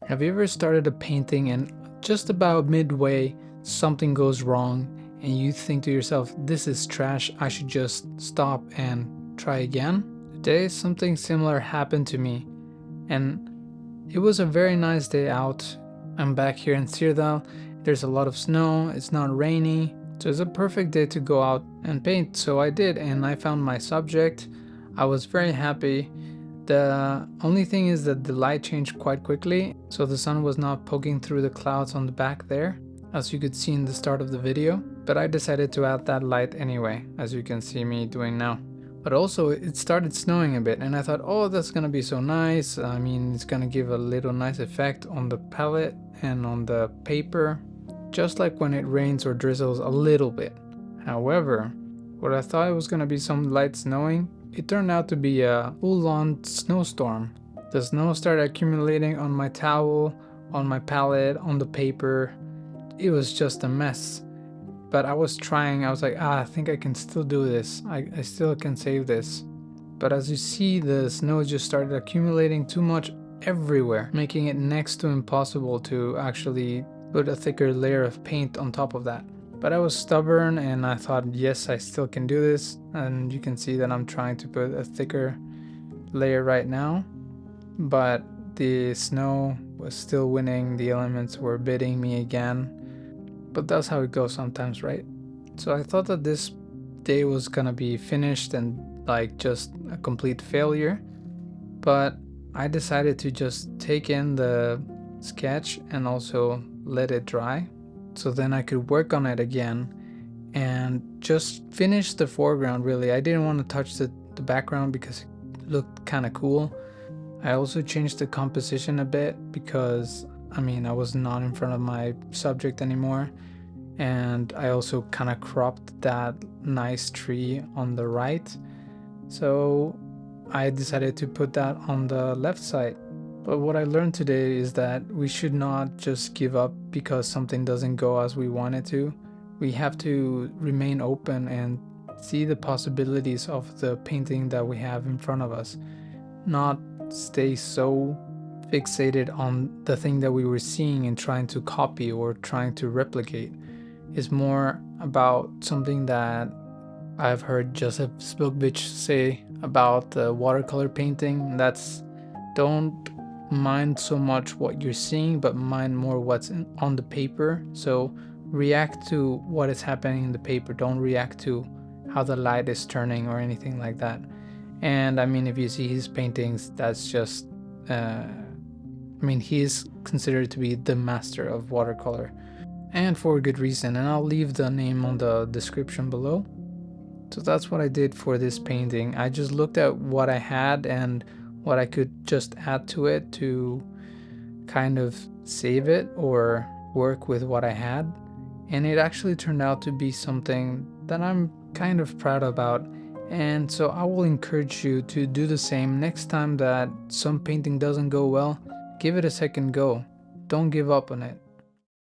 Have you ever started a painting and just about midway something goes wrong and you think to yourself, this is trash, I should just stop and try again? Today something similar happened to me, and it was a very nice day out. I'm back here in Sirdal, there's a lot of snow, it's not rainy, so it's a perfect day to go out and paint. So I did, and I found my subject. I was very happy. The only thing is that the light changed quite quickly, so the sun was not poking through the clouds on the back there, as you could see in the start of the video, but I decided to add that light anyway, as you can see me doing now. But also it started snowing a bit, and I thought, oh, that's gonna be so nice. I mean, it's gonna give a little nice effect on the palette and on the paper, just like when it rains or drizzles a little bit. However, what I thought it was gonna be some light snowing, it turned out to be a full-on snowstorm. The snow started accumulating on my towel, on my palette, on the paper. It was just a mess. But I was trying, I was like, I think I can still do this. I still can save this. But as you see, the snow just started accumulating too much everywhere, making it next to impossible to actually put a thicker layer of paint on top of that. But I was stubborn and I thought, yes, I still can do this. And you can see that I'm trying to put a thicker layer right now. But the snow was still winning, the elements were bidding me again. But that's how it goes sometimes, right? So I thought that this day was gonna be finished and like just a complete failure. But I decided to just take in the sketch and also let it dry, so then I could work on it again and just finish the foreground. Really, I didn't want to touch the background because it looked kind of cool. I also changed the composition a bit because I mean I was not in front of my subject anymore, and I also kind of cropped that nice tree on the right, so I decided to put that on the left side. But what I learned today is that we should not just give up because something doesn't go as we want it to. We have to remain open and see the possibilities of the painting that we have in front of us, not stay so fixated on the thing that we were seeing and trying to copy or trying to replicate. It's more about something that I've heard Joseph Spilkvich say about the watercolor painting. That's, don't mind so much what you're seeing, but mind more what's on the paper. So react to what is happening in the paper. Don't react to how the light is turning or anything like that. And I mean, if you see his paintings, that's just, I mean, he is considered to be the master of watercolor, and for a good reason. And I'll leave the name on the description below. So that's what I did for this painting. I just looked at what I had and what I could just add to it to kind of save it or work with what I had. And it actually turned out to be something that I'm kind of proud about. And so I will encourage you to do the same. Next time that some painting doesn't go well, give it a second go. Don't give up on it.